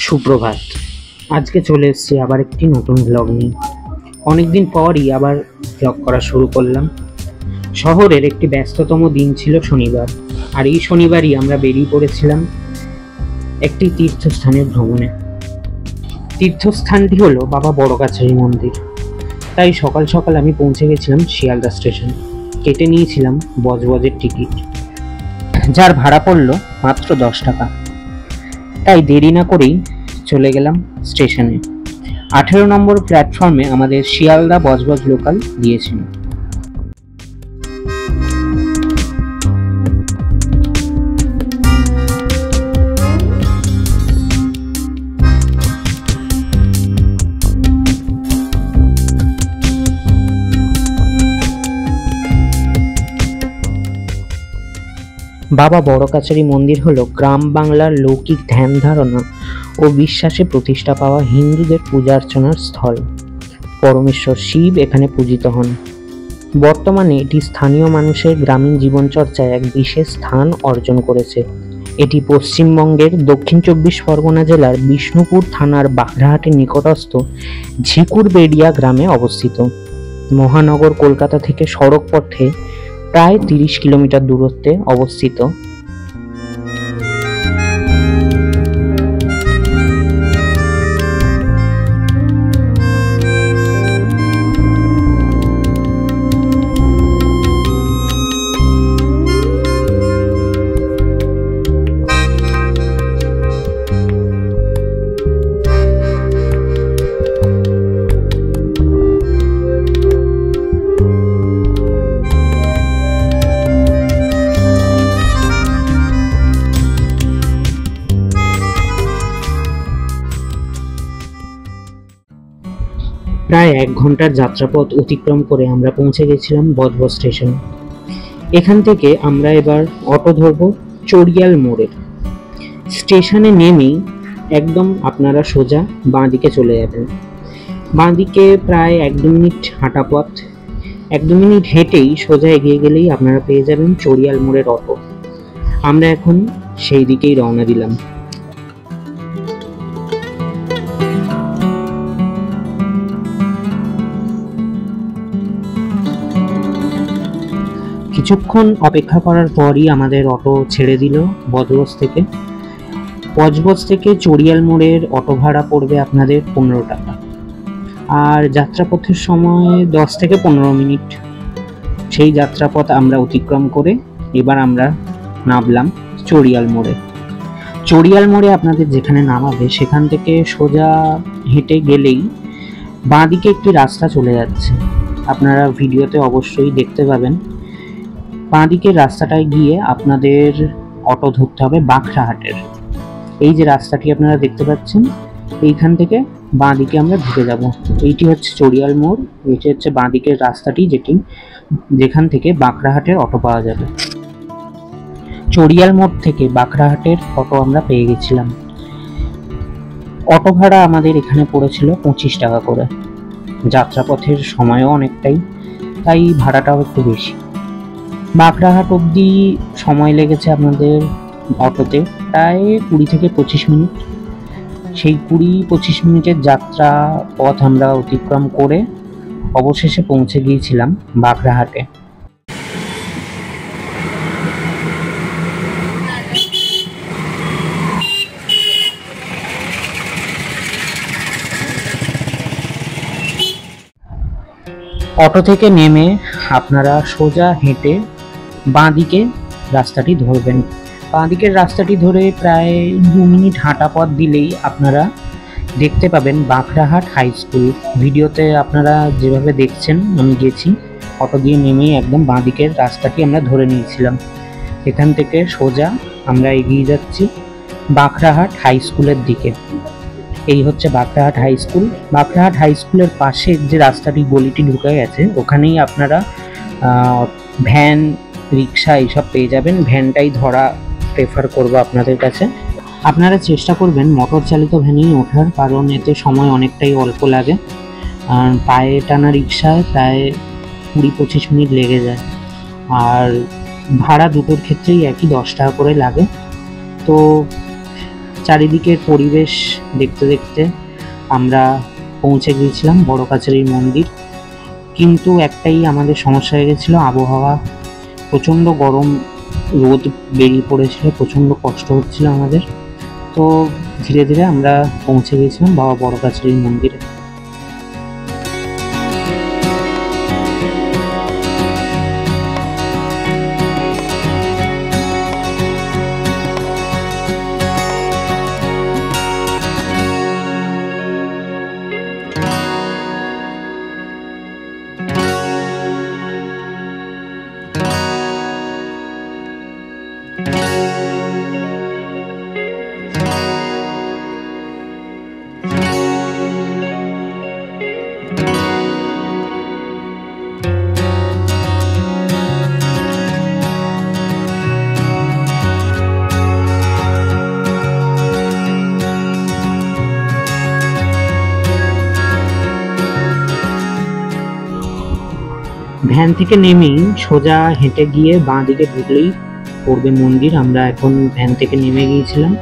সুপ্রভাত। আজকে চলে এসেছি আবার একটি নতুন ব্লগ নিয়ে। অনেকদিন পরই আবার ব্লগ করা শুরু করলাম। শহরের একটি ব্যস্ততম দিন ছিল শনিবার, আর এই শনিবারই আমরা বেরিয়ে পড়েছিলাম একটি তীর্থস্থানের ভ্রমণে। তীর্থস্থানটি হলো বাবা বড়কাছারি মন্দির। তাই সকাল সকাল আমি পৌঁছে গেছিলাম শিয়ালদা স্টেশন। কেটে নিয়েছিলাম বজবজের টিকিট, যার ভাড়া পড়লো মাত্র 10 টাকা। তাই দেরি না করেই চলে গেলাম স্টেশনে। 18 নম্বর প্ল্যাটফর্মে আমাদের শিয়ালদা বজবজ লোকাল দিয়েছিল। বাবা বড়কাছারি মন্দির হলো গ্রাম বাংলার লৌকিক ধ্যান ধারণা ও বিশ্বাসে প্রতিষ্ঠা পাওয়া হিন্দুদের পূজা অর্চনার স্থল। পরমেশ্বর শিব এখানে পূজিত হন। বর্তমানে এটি স্থানীয় মানুষের গ্রামীণ জীবনচর্চায় এক বিশেষ স্থান অর্জন করেছে। এটি পশ্চিমবঙ্গের দক্ষিণ 24 পরগনা জেলার বিষ্ণুপুর থানার বাঘরাহাটের নিকটস্থ ঝিকুরবেড়িয়া গ্রামে অবস্থিত। মহানগর কলকাতা থেকে সড়ক পথে প্রায় 30 কিলোমিটার দূরত্বে অবস্থিত। প্রায় 1 ঘন্টার যাত্রাপথ অতিক্রম করে আমরা পৌঁছে গেছিলাম বজবজ স্টেশন। এখান থেকে আমরা এবার অটো ধরব চড়িয়াল মোড়ে। স্টেশনে নেমেই একদম আপনারা সোজা বাঁ দিকে চলে যাবেন। বাঁ দিকে প্রায় 1-2 মিনিট হাঁটা পথ। 1-2 মিনিট হেঁটেই সোজা এগিয়ে গেলেই আপনারা পেয়ে যাবেন চড়িয়াল মোড়ের অটো। আমরা এখন সেই দিকেই রওনা দিলাম। কিছুক্ষণ অপেক্ষা করার পরই আমাদের অটো ছেড়ে দিল বজবজ থেকে। বজবজ থেকে চড়িয়াল মোড়ের অটো ভাড়া পড়বে আপনাদের 15 টাকা, আর যাত্রাপথের সময় 10 থেকে 15 মিনিট। সেই যাত্রাপথ আমরা অতিক্রম করে এবার আমরা নামলাম চড়িয়াল মোড়ে। চড়িয়াল মোড়ে আপনাদের যেখানে নামাবে সেখান থেকে সোজা হেঁটে গেলেই বাঁ দিকে একটি রাস্তা চলে যাচ্ছে। আপনারা ভিডিওতে অবশ্যই দেখতে পাবেন। বাঁ দিকের রাস্তাটায় গিয়ে আপনাদের অটো ধরতে হবে বাঘরাহাটের। এই যে রাস্তাটি আপনারা দেখতে পাচ্ছেন, এইখান থেকে বাঁ দিকে আমরা ঢুকে যাব। এইটি হচ্ছে চড়িয়াল মোড়। এটি হচ্ছে বাঁ দিকের রাস্তাটি যেখান থেকে বাঘরাহাটের অটো পাওয়া যাবে। চড়িয়াল মোড় থেকে বাঘরাহাটের অটো আমরা পেয়ে গেছিলাম। অটো ভাড়া আমাদের এখানে পড়েছিল 25 টাকা করে। যাত্রাপথের সময়ও অনেকটাই, তাই ভাড়াটাও একটু বেশি। বাঘরাহাট অবধি সময় লেগেছে আপনাদের অটোতে প্রায় 20 থেকে 25 মিনিট। সেই 20-25 মিনিটের যাত্রা পথ আমরা অতিক্রম করে অবশেষে পৌঁছে গিয়েছিলাম বাঘরাহাটে। অটো থেকে নেমে আপনারা সোজা হেঁটে বাঁ দিকে রাস্তাটি ধরবেন। বাঁ দিকের রাস্তাটি ধরে প্রায় 2 মিনিট হাঁটা পথ দিলেই আপনারা দেখতে পাবেন বাঘরাহাট হাই স্কুল। ভিডিওতে আপনারা যেভাবে দেখছেন আমি গেছি, অটো দিয়ে নেমেই একদম বাঁ দিকের রাস্তাটি আমরা ধরে নিয়েছিলাম। এখান থেকে সোজা আমরা এগিয়ে যাচ্ছি বাঘরাহাট হাই স্কুলের দিকে। এই হচ্ছে বাঘরাহাট হাই স্কুল। বাঘরাহাট হাই স্কুলের পাশে যে রাস্তাটি গলিটি ঢুকে গেছে, ওখানেই আপনারা ভ্যান, রিক্সা এইসব পেয়ে যাবেন। ভ্যানটাই ধরা প্রেফার করব আপনাদের কাছে। আপনারা চেষ্টা করবেন মোটর চালিত ভ্যানেই ওঠার, কারণ এতে সময় অনেকটাই অল্প লাগে। পায়ে টানা রিক্সায় প্রায় 20-25 মিনিট লেগে যায়, আর ভাড়া দুটোর ক্ষেত্রেই একই 10 টাকা করে লাগে। তো চারিদিকের পরিবেশ দেখতে দেখতে আমরা পৌঁছে গিয়েছিলাম বড় কাছারির মন্দির। কিন্তু একটাই আমাদের সমস্যা হয়ে গেছিলো, আবহাওয়া প্রচণ্ড গরম, রোদ বেরিয়ে পড়েছিল, প্রচণ্ড কষ্ট হচ্ছিল আমাদের। তো ধীরে ধীরে আমরা পৌঁছে গিয়েছিলাম বাবা বড় কাছারির মন্দিরে। ভ্যান থেকে নেমেই সোজা হেঁটে গিয়ে বাঁ দিকে ঢুকলেই পড়বে মন্দির। আমরা এখন ভ্যান থেকে নেমে গিয়েছিলাম,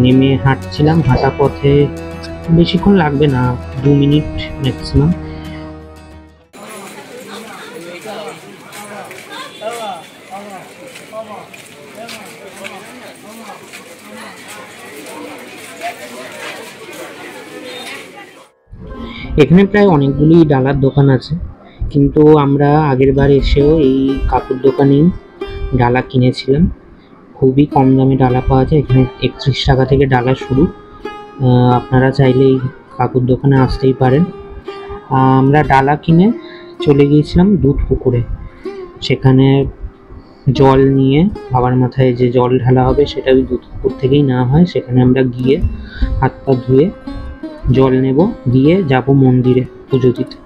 নেমে হাঁটছিলাম। হাঁটা পথে বেশিক্ষণ লাগবে না, 2 মিনিট ম্যাক্সিমাম। এখানে প্রায় অনেকগুলি ডালার দোকান আছে, কিন্তু আমরা আগের বার এসেও এই কাপড় দোকানেই ডালা কিনেছিলাম। খুবই কম দামে ডালা পাওয়া যায় এখানে, 31 টাকা থেকে ডালা শুরু। আপনারা চাইলে এই কাপড় দোকানে আসতেই পারেন। আমরা ডালা কিনে চলে গিয়েছিলাম দুধ পুকুরে। সেখানে জল নিয়ে বাবার মাথায় যে জল ঢালা হবে সেটা ওই দুধ পুকুর থেকেই নেওয়া হয়। সেখানে আমরা গিয়ে হাত পা ধুয়ে জল নেব, দিয়ে যাব মন্দিরে পুজো দিতে।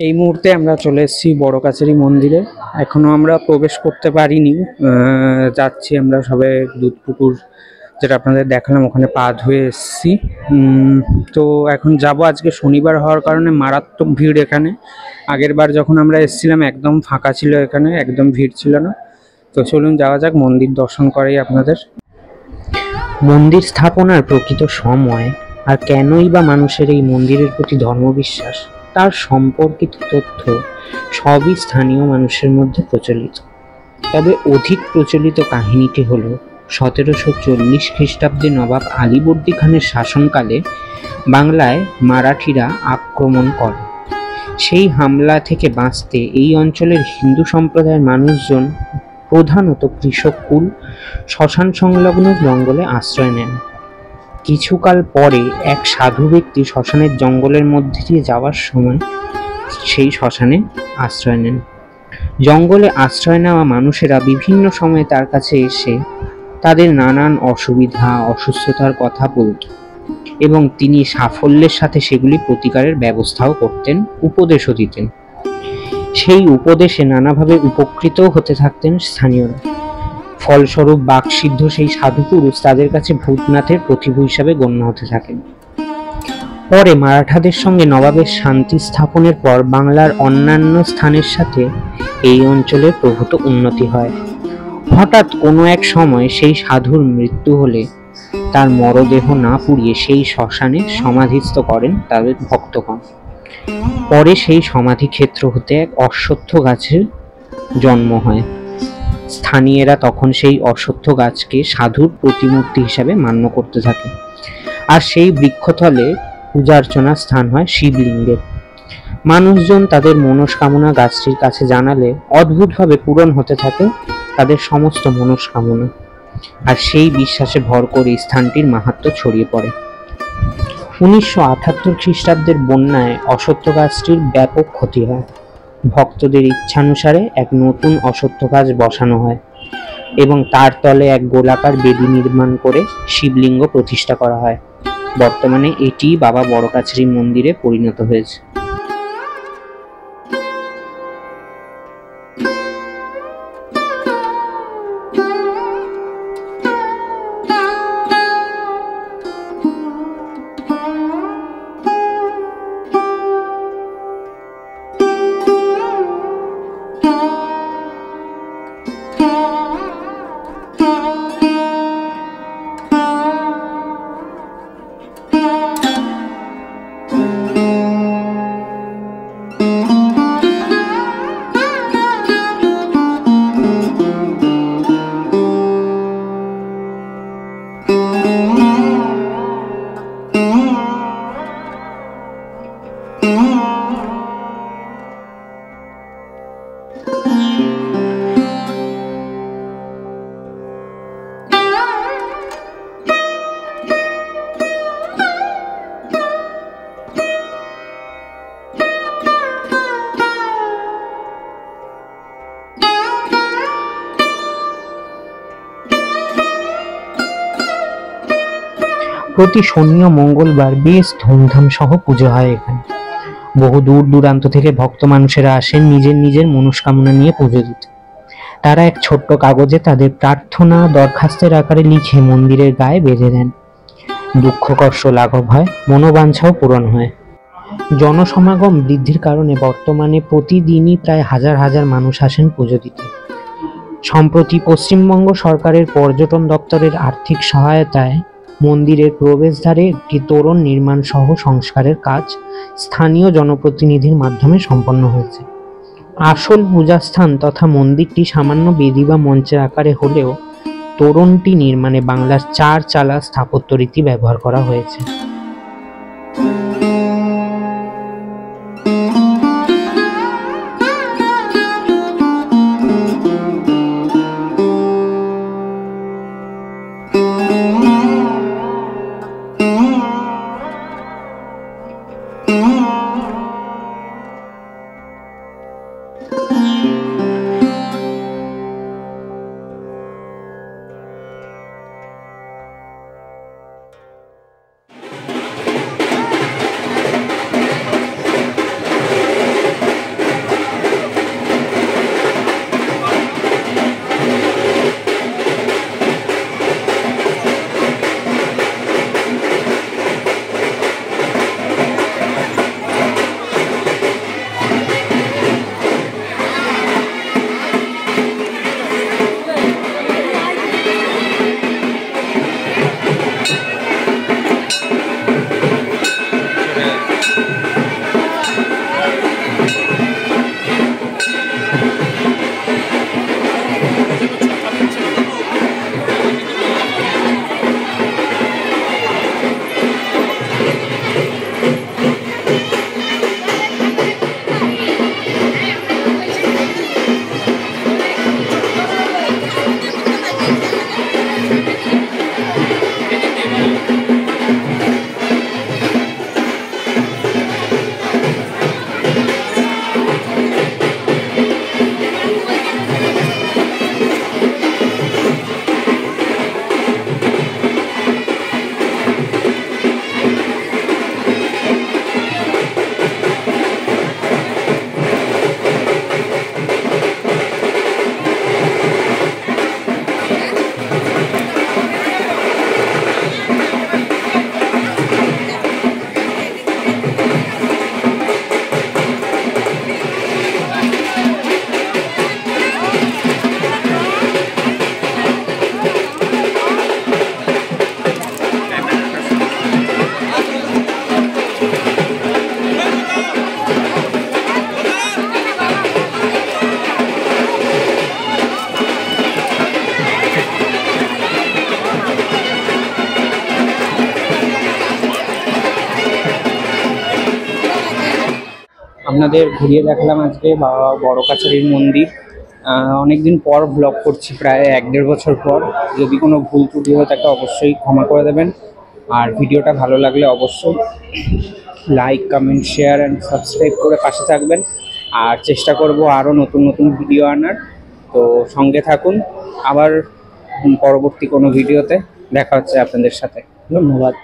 এই মুহূর্তে আমরা চলে এসেছি বড় কাছারি মন্দিরে। এখনো আমরা প্রবেশ করতে পারিনি, যাচ্ছি আমরা সবাই। দুধ পুকুর যেটা আপনাদের দেখালাম ওখানে পা ধুয়ে এসেছি। তো এখন যাব। আজকে শনিবার হওয়ার কারণে মারাত্মক ভিড় এখানে। আগের বার যখন আমরা এসেছিলাম একদম ফাঁকা ছিল, এখানে একদম ভিড় ছিল না। তো চলুন যাওয়া যাক, মন্দির দর্শন করাই আপনাদের। মন্দির স্থাপনার প্রকৃত সময় আর কেনই বা মানুষের এই মন্দিরের প্রতি ধর্মবিশ্বাস, তার সম্পর্কিত তথ্য সবই স্থানীয় মানুষের মধ্যে প্রচলিত। তবে অধিক প্রচলিত কাহিনীটি হল 1740 খ্রিস্টাব্দে নবাব আলীবর্দী খানের শাসনকালে বাংলায় মারাঠিরা আক্রমণ করে। সেই হামলা থেকে বাঁচতে এই অঞ্চলের হিন্দু সম্প্রদায়ের মানুষজন, প্রধানত কৃষককুল, শ্মশান সংলগ্ন জঙ্গলে আশ্রয় নেন। কিছুকাল পরে এক সাধু ব্যক্তি শ্মশানের জঙ্গলের মধ্যে দিয়ে যাওয়ার সময় সেই শ্মশানে আশ্রয় নেন। জঙ্গলে আশ্রয় নেওয়া মানুষেরা বিভিন্ন সময়ে তার কাছে এসে তাদের নানান অসুবিধা, অসুস্থতার কথা বলত এবং তিনি সাফল্যের সাথে সেগুলি প্রতিকারের ব্যবস্থাও করতেন, উপদেশও দিতেন। সেই উপদেশে নানাভাবে উপকৃতও হতে থাকতেন স্থানীয়রা। ফলস্বরূপ বাকসিদ্ধ সেই সাধু পুরুষ তাদের কাছে ভূতনাথের প্রতিভূ হিসাবে গণ্য হতে থাকেন। পরে মারাঠাদের সঙ্গে নবাবের শান্তি স্থাপনের পর বাংলার অন্যান্য স্থানের সাথে এই অঞ্চলের প্রভূত উন্নতি হয়। হঠাৎ কোনো এক সময় সেই সাধুর মৃত্যু হলে তার মরদেহ না পুড়িয়ে সেই শ্মশানে সমাধিস্থ করেন তাদের ভক্তগণ। পরে সেই সমাধি ক্ষেত্র হতে এক অশ্বত্থ গাছের জন্ম হয়। স্থানীয়রা তখন সেই অশ্বত্থ গাছকে সাধুর প্রতিমূর্তি হিসাবে মান্য করতে থাকে। আর সেই বৃক্ষতলে পূজা অর্চনার স্থান হয় শিবলিঙ্গের। মানুষজন তাদের মনস্কামনা গাছটির কাছে জানালে অদ্ভুতভাবে পূরণ হতে থাকে তাদের সমস্ত মনস্কামনা, আর সেই বিশ্বাসে ভর করে স্থানটির মাহাত্ম্য ছড়িয়ে পড়ে। 1978 খ্রিস্টাব্দের বন্যায় অশ্বত্থ গাছটির ব্যাপক ক্ষতি হয়। ভক্তদের ইচ্ছানুসারে এক নতুন অশ্বত্থ গাছ বসানো হয় এবং তার তলে এক গোলাকার বেদি নির্মাণ করে শিবলিঙ্গ প্রতিষ্ঠা করা হয়। বর্তমানে এটি বাবা বড়কাছড়ি মন্দিরে পরিণত হয়েছে। প্রতি শনি ও মঙ্গলবার বেশ ধুমধাম সহ পুজো হয় এখানে। বহু দূর দূরান্ত থেকে ভক্ত মানুষেরা আসেন নিজের নিজের মনস্কামনা নিয়ে পুজো দিতে। তারা এক ছোট্ট কাগজে তাদের প্রার্থনা দরখাস্তের আকারে লিখে মন্দিরের গায়ে বেঁধে দেন। দুঃখ কষ্ট লাঘব হয়, মনোবাঞ্ছাও পূরণ হয়। জনসমাগম বৃদ্ধির কারণে বর্তমানে প্রতিদিনই প্রায় হাজার হাজার মানুষ আসেন পুজো দিতে। সম্প্রতি পশ্চিমবঙ্গ সরকারের পর্যটন দপ্তরের আর্থিক সহায়তায় মন্দিরের প্রবেশদ্বারে একটি তোরণ নির্মাণ সহ সংস্কারের কাজ স্থানীয় জনপ্রতিনিধির মাধ্যমে সম্পন্ন হয়েছে। আসল পূজাস্থান তথা মন্দিরটি সামান্য বেদি বা মঞ্চের আকারে হলেও তোরণটি নির্মাণে বাংলার 4 চালা স্থাপত্য রীতি ব্যবহার করা হয়েছে। আপনাদের ঘুরিয়ে দেখালাম আজকে বড় কাছারির মন্দির। অনেকদিন পর ব্লগ করছি, প্রায় 1-1.5 বছর পর। যদি কোনো ভুল ত্রুটি হয়ে থাকে অবশ্যই ক্ষমা করে দেবেন। আর ভিডিওটা ভালো লাগলে অবশ্যই like, comment, share and subscribe করে পাশে থাকবেন। আর চেষ্টা করব আরও নতুন নতুন ভিডিও আনার। তো সঙ্গে থাকুন। আবার পরবর্তী কোনো ভিডিওতে দেখা হচ্ছে আপনাদের সাথে। ধন্যবাদ।